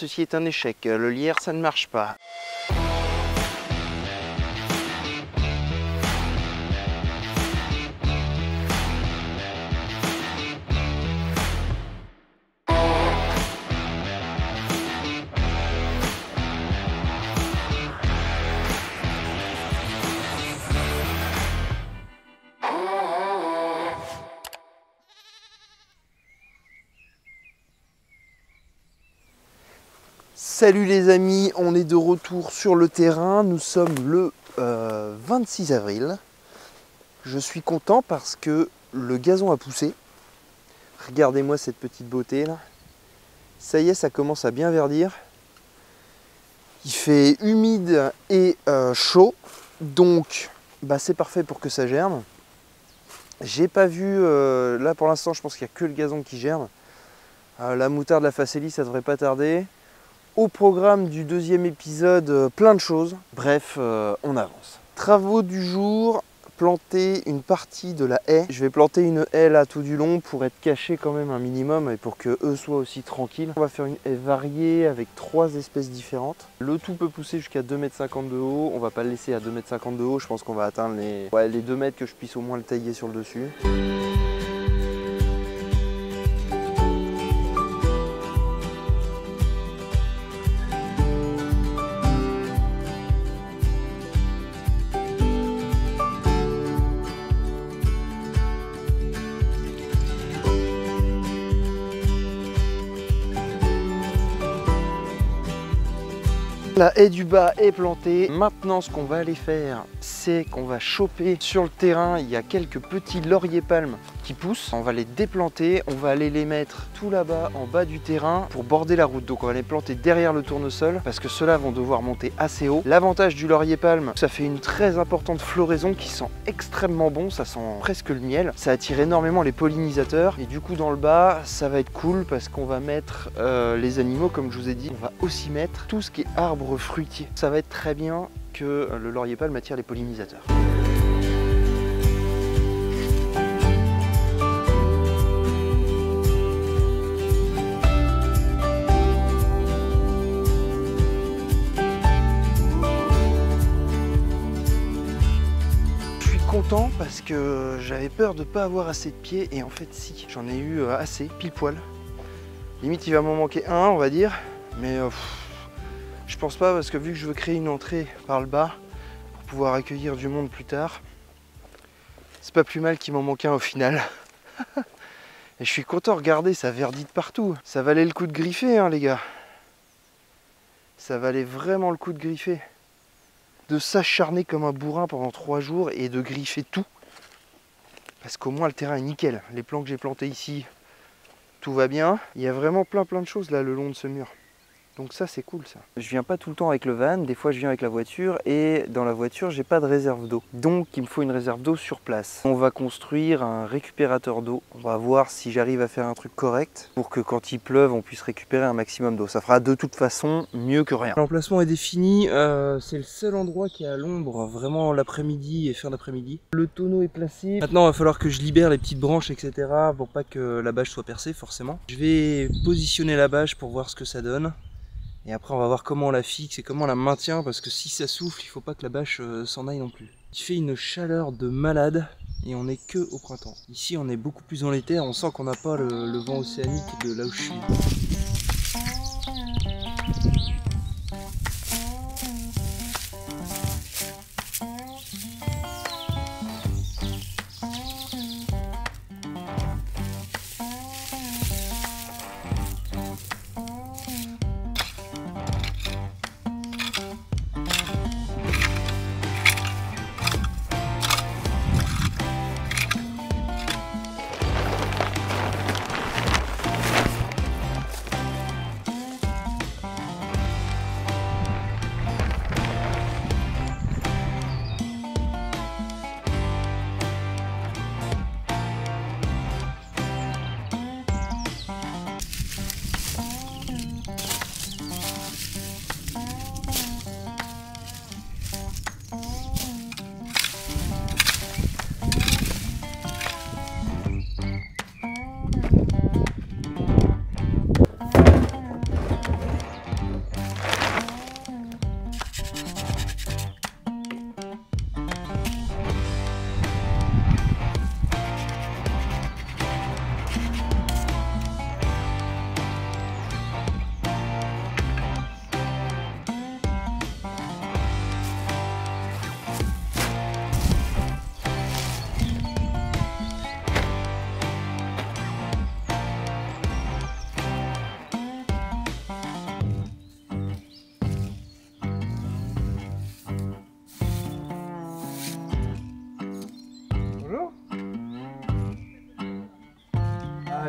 ceci est un échec. Le lierre, ça ne marche pas. Salut les amis, on est de retour sur le terrain. Nous sommes le 26 avril. Je suis content parce que le gazon a poussé. Regardez-moi cette petite beauté là. Ça y est, ça commence à bien verdir. Il fait humide et chaud, donc c'est parfait pour que ça germe. J'ai pas vu, là pour l'instant je pense qu'il n'y a que le gazon qui germe. La moutarde, la facélie, ça devrait pas tarder. Au programme du deuxième épisode, plein de choses. Bref, on avance. Travaux du jour, planter une partie de la haie. Je vais planter une haie là tout du long pour être caché quand même un minimum et pour que eux soient aussi tranquilles. On va faire une haie variée avec 3 espèces différentes. Le tout peut pousser jusqu'à 2,50 m de haut. On va pas le laisser à 2,50 m de haut. Je pense qu'on va atteindre les 2 mètres, que je puisse au moins le tailler sur le dessus. La haie du bas est plantée. Maintenant, ce qu'on va aller faire, c'est qu'on va choper sur le terrain. Il y a quelques petits lauriers palmes qui poussent. On va les déplanter. On va aller les mettre tout là-bas, en bas du terrain, pour border la route. Donc, on va les planter derrière le tournesol parce que ceux-là vont devoir monter assez haut. L'avantage du laurier palme, ça fait une très importante floraison qui sent extrêmement bon. Ça sent presque le miel. Ça attire énormément les pollinisateurs. Et du coup, dans le bas, ça va être cool parce qu'on va mettre les animaux, comme je vous ai dit. On va aussi mettre tout ce qui est arbre fruitier. Ça va être très bien que le laurier palme attire les pollinisateurs. Je suis content parce que j'avais peur de ne pas avoir assez de pieds et en fait si, j'en ai eu assez, pile poil. Limite il va m'en manquer un on va dire, mais je pense pas parce que vu que je veux créer une entrée par le bas pour pouvoir accueillir du monde plus tard, c'est pas plus mal qu'il m'en manque un au final. Et je suis content, regardez, ça verdit de partout. Ça valait le coup de griffer hein les gars. Ça valait vraiment le coup de griffer. De s'acharner comme un bourrin pendant 3 jours et de griffer tout. Parce qu'au moins le terrain est nickel. Les plants que j'ai plantés ici, tout va bien. Il y a vraiment plein de choses là le long de ce mur. Donc ça c'est cool ça. Je viens pas tout le temps avec le van, des fois je viens avec la voiture et dans la voiture j'ai pas de réserve d'eau. Donc il me faut une réserve d'eau sur place. On va construire un récupérateur d'eau. On va voir si j'arrive à faire un truc correct pour que quand il pleuve on puisse récupérer un maximum d'eau. Ça fera de toute façon mieux que rien. L'emplacement est défini, c'est le seul endroit qui est à l'ombre, vraiment l'après-midi et fin d'après-midi. Le tonneau est placé. Maintenant il va falloir que je libère les petites branches etc. pour pas que la bâche soit percée forcément. Je vais positionner la bâche pour voir ce que ça donne. Et après on va voir comment on la fixe et comment on la maintient parce que si ça souffle, il faut pas que la bâche s'en aille non plus. Il fait une chaleur de malade et on n'est que au printemps. Ici on est beaucoup plus dans l'été, on sent qu'on n'a pas le vent océanique de là où je suis.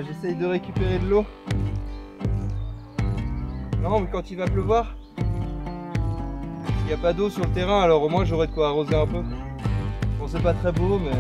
Ah, j'essaye de récupérer de l'eau. Non, mais quand il va pleuvoir, il n'y a pas d'eau sur le terrain, alors au moins j'aurai de quoi arroser un peu. Bon, c'est pas très beau, mais...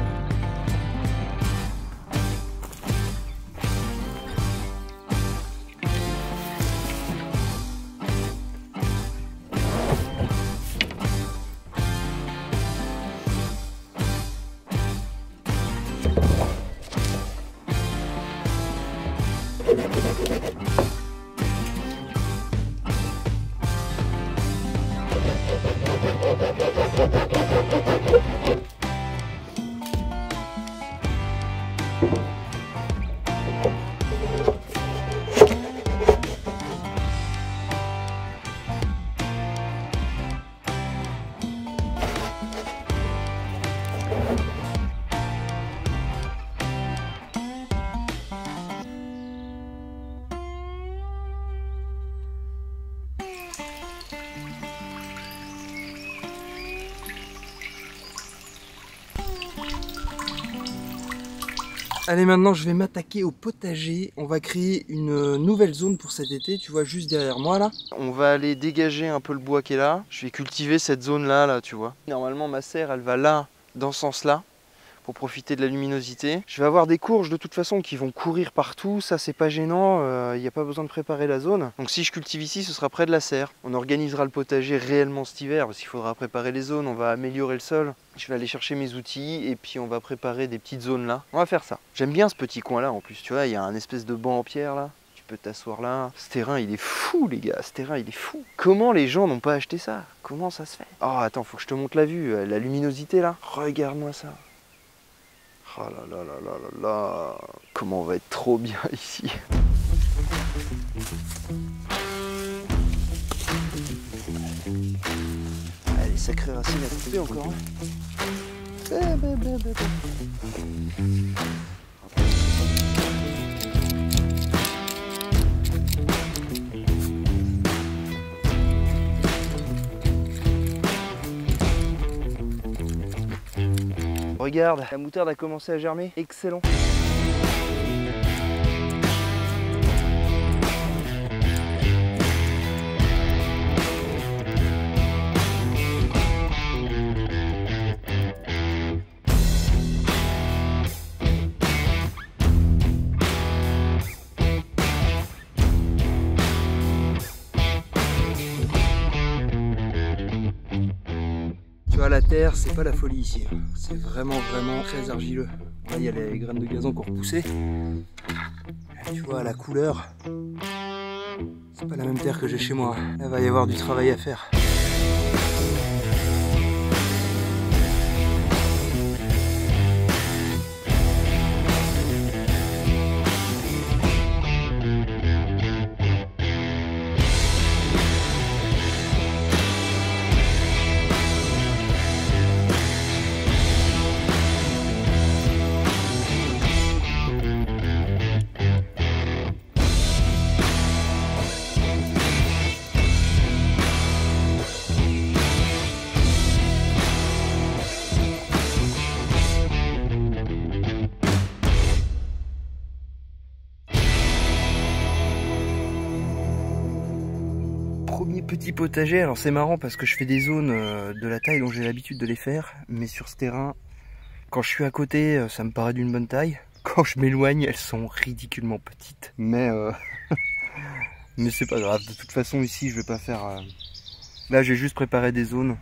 Allez, maintenant je vais m'attaquer au potager. On va créer une nouvelle zone pour cet été, tu vois, juste derrière moi là. On va aller dégager un peu le bois qui est là. Je vais cultiver cette zone là, tu vois. Normalement ma serre elle va là, dans ce sens là, pour profiter de la luminosité. Je vais avoir des courges de toute façon qui vont courir partout, ça c'est pas gênant, il n'y a pas besoin de préparer la zone. Donc si je cultive ici, ce sera près de la serre. On organisera le potager réellement cet hiver, parce qu'il faudra préparer les zones, on va améliorer le sol. Je vais aller chercher mes outils et puis on va préparer des petites zones là. On va faire ça. J'aime bien ce petit coin là en plus, tu vois, il y a un espèce de banc en pierre là. Tu peux t'asseoir là. Ce terrain il est fou les gars, ce terrain il est fou. Comment les gens n'ont pas acheté ça? Comment ça se fait? Oh attends, faut que je te montre la vue, la luminosité là. Regarde-moi ça. Oh là là là là là là. Comment on va être trop bien ici. Allez, sacrée racine à couper encore. Regarde, la moutarde a commencé à germer. Excellent. La terre, c'est pas la folie ici. C'est vraiment très argileux. Là, il y a les graines de gazon qui ont repoussé. Tu vois, la couleur, c'est pas la même terre que j'ai chez moi. Là, va y avoir du travail à faire. Petit potager, alors c'est marrant parce que je fais des zones de la taille dont j'ai l'habitude de les faire, mais sur ce terrain, quand je suis à côté, ça me paraît d'une bonne taille. Quand je m'éloigne, elles sont ridiculement petites. Mais mais c'est pas grave, de toute façon ici je vais pas faire... Là j'ai juste préparé des zones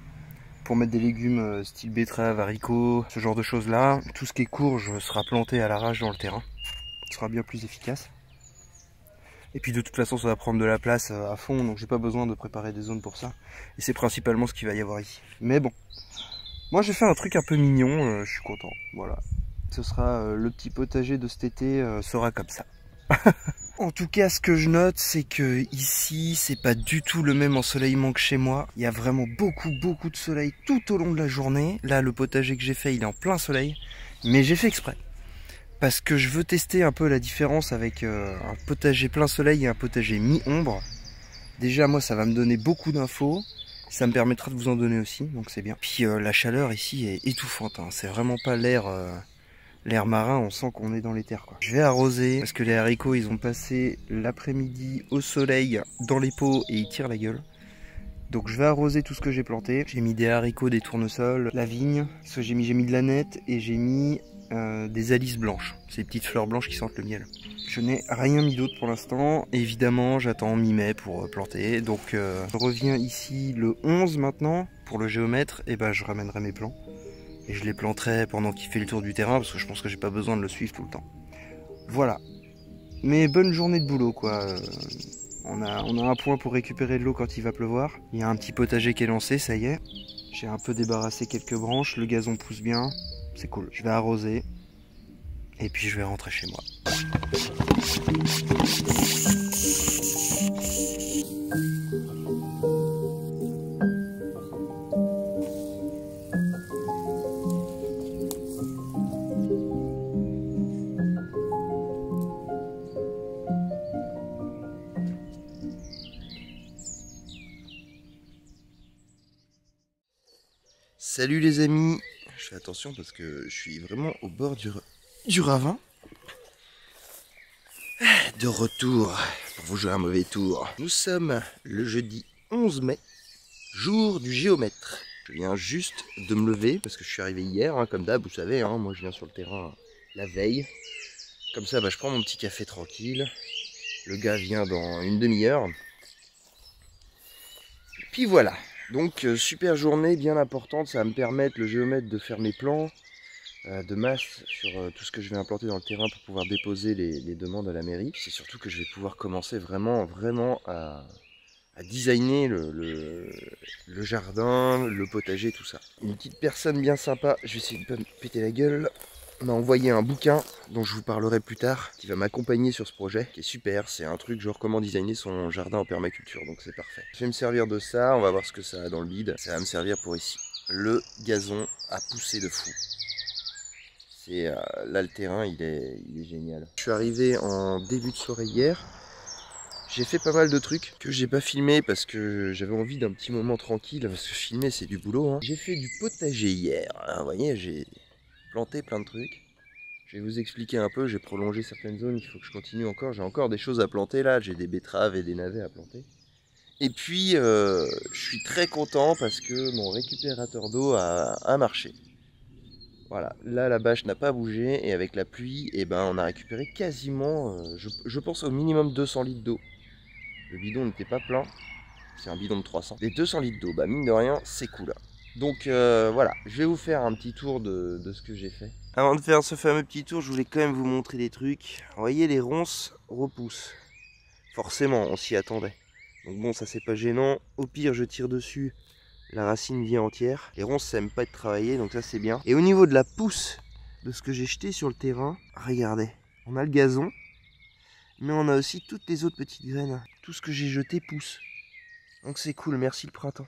pour mettre des légumes style betterave, haricots, ce genre de choses là. Tout ce qui est courge sera planté à l'arrache dans le terrain, ce sera bien plus efficace. Et puis de toute façon ça va prendre de la place à fond, donc j'ai pas besoin de préparer des zones pour ça. Et c'est principalement ce qu'il va y avoir ici. Mais bon, moi j'ai fait un truc un peu mignon, je suis content. Voilà, ce sera le petit potager de cet été sera comme ça. En tout cas, ce que je note, c'est que ici, c'est pas du tout le même ensoleillement que chez moi. Il y a vraiment beaucoup de soleil tout au long de la journée. Là, le potager que j'ai fait, il est en plein soleil. Mais j'ai fait exprès. Parce que je veux tester un peu la différence avec un potager plein soleil et un potager mi-ombre. Déjà, moi, ça va me donner beaucoup d'infos. Ça me permettra de vous en donner aussi, donc c'est bien. Puis la chaleur ici est étouffante. Hein. C'est vraiment pas l'air l'air marin, on sent qu'on est dans les terres, quoi. Je vais arroser parce que les haricots, ils ont passé l'après-midi au soleil dans les pots et ils tirent la gueule. Donc je vais arroser tout ce que j'ai planté. J'ai mis des haricots, des tournesols, la vigne, ce que j'ai mis de l'aneth et j'ai mis des alices blanches. Ces petites fleurs blanches qui sentent le miel. Je n'ai rien mis d'autre pour l'instant. Évidemment, j'attends mi-mai pour planter. Donc je reviens ici le 11 maintenant pour le géomètre. Et ben je ramènerai mes plants. Et je les planterai pendant qu'il fait le tour du terrain parce que je pense que j'ai pas besoin de le suivre tout le temps. Voilà. Mais bonne journée de boulot, quoi. On a un point pour récupérer de l'eau quand il va pleuvoir. Il y a un petit potager qui est lancé, ça y est. J'ai un peu débarrassé quelques branches, le gazon pousse bien. C'est cool. Je vais arroser. Et puis je vais rentrer chez moi. Salut les amis, je fais attention parce que je suis vraiment au bord du ravin. De retour pour vous jouer un mauvais tour. Nous sommes le jeudi 11 mai, jour du géomètre. Je viens juste de me lever parce que je suis arrivé hier, hein, comme d'hab, vous savez, hein, moi je viens sur le terrain la veille. Comme ça, je prends mon petit café tranquille. Le gars vient dans une demi-heure. Puis voilà. Donc super journée bien importante, ça va me permettre le géomètre de faire mes plans de masse sur tout ce que je vais implanter dans le terrain pour pouvoir déposer les demandes à la mairie. C'est surtout que je vais pouvoir commencer vraiment à designer le jardin, le potager, tout ça. Une petite personne bien sympa, je vais essayer de pas me péter la gueule, m'a envoyé un bouquin dont je vous parlerai plus tard, qui va m'accompagner sur ce projet, qui est super. C'est un truc genre comment designer son jardin en permaculture, donc c'est parfait. Je vais me servir de ça, on va voir ce que ça a dans le bide. Ça va me servir pour ici. Le gazon a poussé de fou. Là le terrain il est génial. Je suis arrivé en début de soirée hier. J'ai fait pas mal de trucs que j'ai pas filmé parce que j'avais envie d'un petit moment tranquille, parce que filmer c'est du boulot, hein. J'ai fait du potager hier, hein, vous voyez, j'ai planté plein de trucs. Je vais vous expliquer un peu, j'ai prolongé certaines zones, il faut que je continue encore. J'ai encore des choses à planter là, j'ai des betteraves et des navets à planter. Et puis je suis très content parce que mon récupérateur d'eau a marché. Voilà, là la bâche n'a pas bougé et avec la pluie, eh ben, on a récupéré quasiment, je pense au minimum 200 litres d'eau. Le bidon n'était pas plein, c'est un bidon de 300. Les 200 litres d'eau, bah mine de rien, c'est cool. Donc voilà, je vais vous faire un petit tour de ce que j'ai fait. Avant de faire ce fameux petit tour, je voulais quand même vous montrer des trucs. Vous voyez, les ronces repoussent. Forcément, on s'y attendait. Donc bon, ça c'est pas gênant. Au pire, je tire dessus, la racine vient entière. Les ronces, ça aime pas être travaillé, donc ça c'est bien. Et au niveau de la pousse de ce que j'ai jeté sur le terrain, regardez, on a le gazon, mais on a aussi toutes les autres petites graines. Tout ce que j'ai jeté pousse. Donc c'est cool, merci le printemps.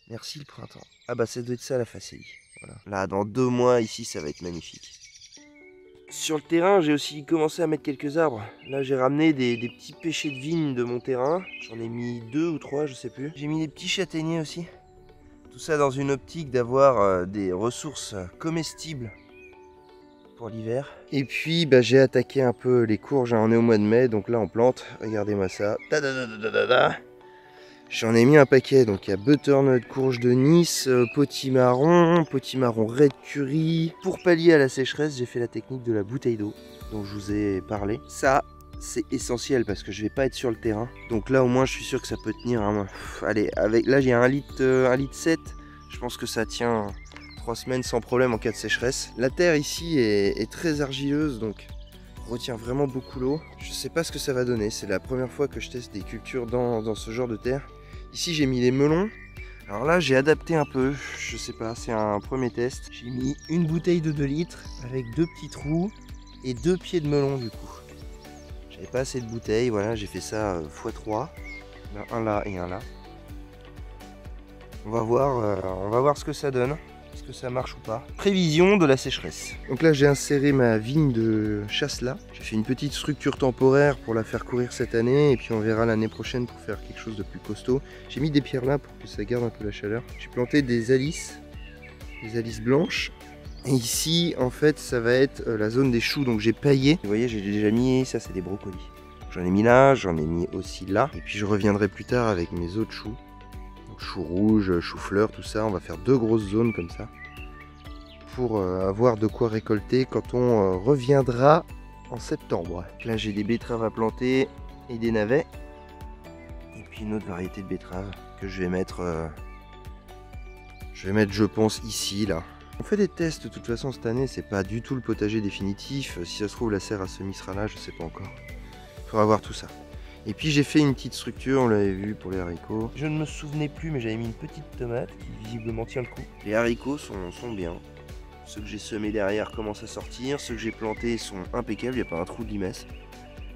Merci le printemps. Ah bah ça doit être ça la facélie. Voilà. Là dans 2 mois ici ça va être magnifique. Sur le terrain j'ai aussi commencé à mettre quelques arbres. Là j'ai ramené des petits pêchers de vigne de mon terrain. J'en ai mis 2 ou 3 je sais plus. J'ai mis des petits châtaigniers aussi. Tout ça dans une optique d'avoir des ressources comestibles pour l'hiver. Et puis bah, j'ai attaqué un peu les courges. On est au mois de mai donc là on plante. Regardez-moi ça. J'en ai mis un paquet, donc il y a butternut, courge de Nice, potimarron red curry. Pour pallier à la sécheresse, j'ai fait la technique de la bouteille d'eau dont je vous ai parlé. Ça, c'est essentiel parce que je vais pas être sur le terrain. Donc là, au moins, je suis sûr que ça peut tenir. Hein. Allez, là, j'ai 1 litre 7. Je pense que ça tient 3 semaines sans problème en cas de sécheresse. La terre ici est très argileuse, donc retient vraiment beaucoup l'eau. Je sais pas ce que ça va donner. C'est la première fois que je teste des cultures dans ce genre de terre. Ici j'ai mis les melons. Alors là j'ai adapté un peu, je sais pas, c'est un premier test. J'ai mis une bouteille de 2 litres avec 2 petits trous et 2 pieds de melon du coup. J'avais pas assez de bouteilles, voilà, j'ai fait ça x3. Un là et un là. On va voir ce que ça donne. Est-ce que ça marche ou pas? Prévision de la sécheresse. Donc là j'ai inséré ma vigne de chasselas. J'ai fait une petite structure temporaire pour la faire courir cette année et puis on verra l'année prochaine pour faire quelque chose de plus costaud. J'ai mis des pierres là pour que ça garde un peu la chaleur. J'ai planté des alices blanches Et ici, en fait, ça va être la zone des choux. Donc j'ai paillé. Vous voyez, j'ai déjà mis, ça c'est des brocolis. J'en ai mis là, j'en ai mis aussi là. Et puis je reviendrai plus tard avec mes autres choux. Donc choux rouges, choux fleurs, tout ça. On va faire 2 grosses zones comme ça. Pour avoir de quoi récolter quand on reviendra en septembre. Là j'ai des betteraves à planter et des navets. Et puis une autre variété de betteraves que je vais mettre, je pense, ici, là. On fait des tests de toute façon cette année, c'est pas du tout le potager définitif. Si ça se trouve la serre à semis sera là, je sais pas encore. Il faudra voir tout ça. Et puis j'ai fait une petite structure, on l'avait vu pour les haricots. Je ne me souvenais plus, mais j'avais mis une petite tomate qui visiblement tient le coup. Les haricots sont bien. Ceux que j'ai semés derrière commencent à sortir. Ceux que j'ai plantés sont impeccables, il n'y a pas un trou de limace.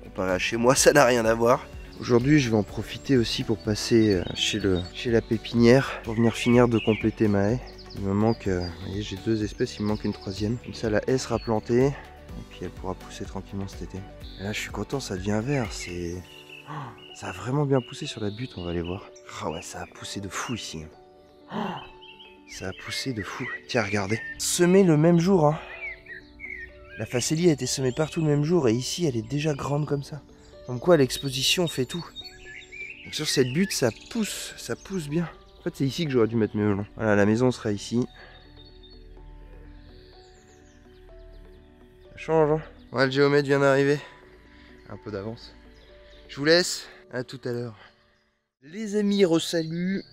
Comparé à chez moi, ça n'a rien à voir. Aujourd'hui, je vais en profiter aussi pour passer chez la pépinière pour venir finir de compléter ma haie. Il me manque, vous voyez, j'ai 2 espèces, il me manque une 3e. Comme ça, la haie sera plantée et puis elle pourra pousser tranquillement cet été. Et là, je suis content, ça devient vert. Ça a vraiment bien poussé sur la butte, on va aller voir. Ah ouais, ça a poussé de fou ici. Ça a poussé de fou. Tiens, regardez. Semé le même jour, hein. La facélie a été semée partout le même jour et ici, elle est déjà grande comme ça. Comme quoi, l'exposition fait tout. Donc sur cette butte, ça pousse bien. En fait, c'est ici que j'aurais dû mettre mes melons. Voilà, la maison sera ici. Ça change, hein. Ouais, le géomètre vient d'arriver. Un peu d'avance. Je vous laisse. À tout à l'heure. Les amis, re-salut.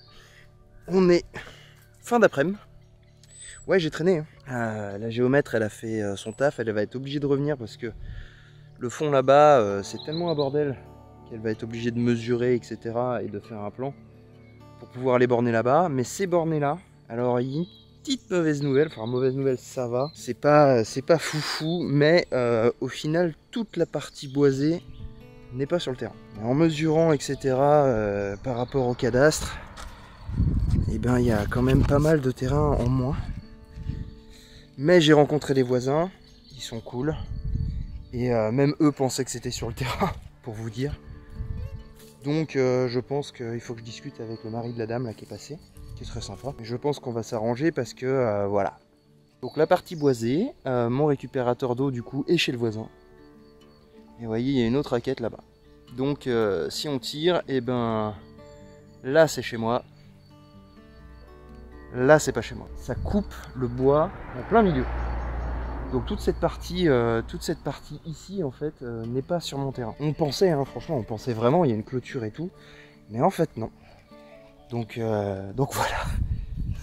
On est fin d'après-midi. Ouais, j'ai traîné. Hein. La géomètre, elle a fait son taf. Elle va être obligée de revenir parce que le fond là-bas, c'est tellement un bordel qu'elle va être obligée de mesurer, etc. et de faire un plan pour pouvoir les borner là-bas. Mais ces bornés là, alors il y a une petite mauvaise nouvelle. Enfin, mauvaise nouvelle, ça va. C'est pas foufou, mais au final, toute la partie boisée n'est pas sur le terrain. Et en mesurant, etc. Par rapport au cadastre, et ben il y a quand même pas mal de terrain en moins. Mais j'ai rencontré des voisins, ils sont cool. Et même eux pensaient que c'était sur le terrain, pour vous dire. Donc je pense qu'il faut que je discute avec le mari de la dame là qui est passé, qui est très sympa. Mais je pense qu'on va s'arranger parce que voilà. Donc la partie boisée, mon récupérateur d'eau du coup est chez le voisin. Et vous voyez, il y a une autre raquette là-bas. Donc si on tire, et ben là c'est chez moi. Là c'est pas chez moi. Ça coupe le bois en plein milieu. Donc toute cette partie ici en fait n'est pas sur mon terrain. On pensait, hein, franchement, on pensait vraiment, il y a une clôture et tout, mais en fait non. Donc voilà,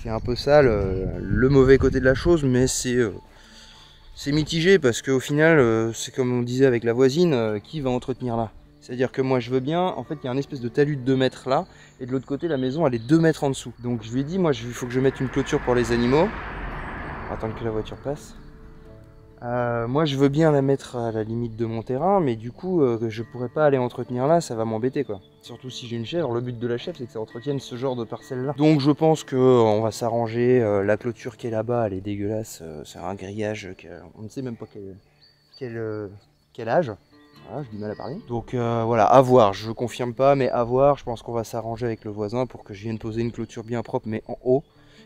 c'est un peu ça le mauvais côté de la chose, mais c'est mitigé parce qu'au final, c'est comme on disait avec la voisine, qui va entretenir là. C'est-à-dire que moi je veux bien, en fait il y a un espèce de talus de 2 mètres là, et de l'autre côté la maison elle est 2 mètres en dessous. Donc je lui ai dit, moi il faut que je mette une clôture pour les animaux. Attendre que la voiture passe. Moi je veux bien la mettre à la limite de mon terrain, mais du coup je pourrais pas aller entretenir là, ça va m'embêter quoi. Surtout si j'ai une chèvre, le but de la chèvre c'est que ça entretienne ce genre de parcelle là. Donc je pense qu'on va s'arranger, la clôture qui est là-bas elle est dégueulasse, c'est un grillage, on ne sait même pas quel âge. Voilà, j'ai du mal à parler. Donc voilà, à voir, je confirme pas, mais à voir, je pense qu'on va s'arranger avec le voisin pour que je vienne poser une clôture bien propre mais en haut.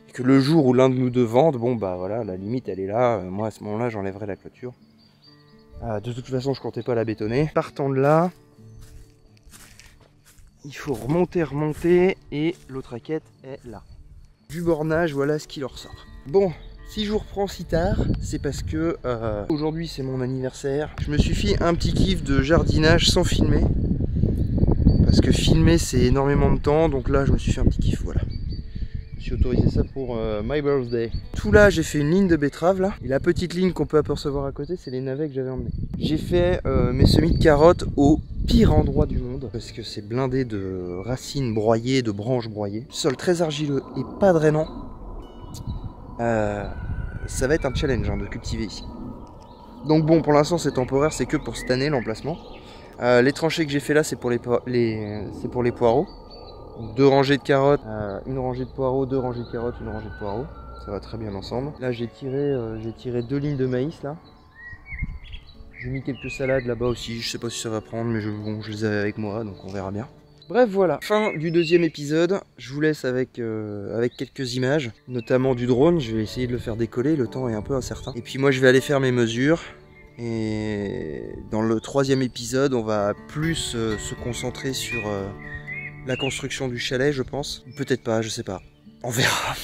Et que le jour où l'un de nous deux vende, bon bah voilà, la limite elle est là, moi à ce moment là j'enlèverai la clôture. De toute façon je comptais pas la bétonner. Partant de là, il faut remonter, et l'autre raquette est là. Du bornage, voilà ce qu'il en ressort. Bon, si je vous reprends si tard, c'est parce que aujourd'hui c'est mon anniversaire. Je me suis fait un petit kiff de jardinage sans filmer. Parce que filmer c'est énormément de temps, donc là je me suis fait un petit kiff, voilà. J'ai autorisé ça pour my birthday. Tout là, j'ai fait une ligne de betterave là. Et la petite ligne qu'on peut apercevoir à côté, c'est les navets que j'avais emmenés. J'ai fait mes semis de carottes au pire endroit du monde. Parce que c'est blindé de racines broyées, de branches broyées. Sol très argileux et pas drainant. Ça va être un challenge hein, de cultiver ici. Donc bon, pour l'instant c'est temporaire, c'est que pour cette année l'emplacement. Les tranchées que j'ai fait là, c'est pour les poireaux. 2 rangées de carottes, une rangée de poireaux, 2 rangées de carottes, une rangée de poireaux. Ça va très bien ensemble. Là j'ai tiré 2 lignes de maïs là. J'ai mis quelques salades là-bas aussi, je sais pas si ça va prendre, mais bon, je les avais avec moi, donc on verra bien. Bref, voilà, fin du deuxième épisode. Je vous laisse avec quelques images, notamment du drone. Je vais essayer de le faire décoller, le temps est un peu incertain. Et puis moi je vais aller faire mes mesures. Et dans le troisième épisode, on va plus se concentrer sur la construction du chalet, je pense. Peut-être pas, je sais pas. On verra.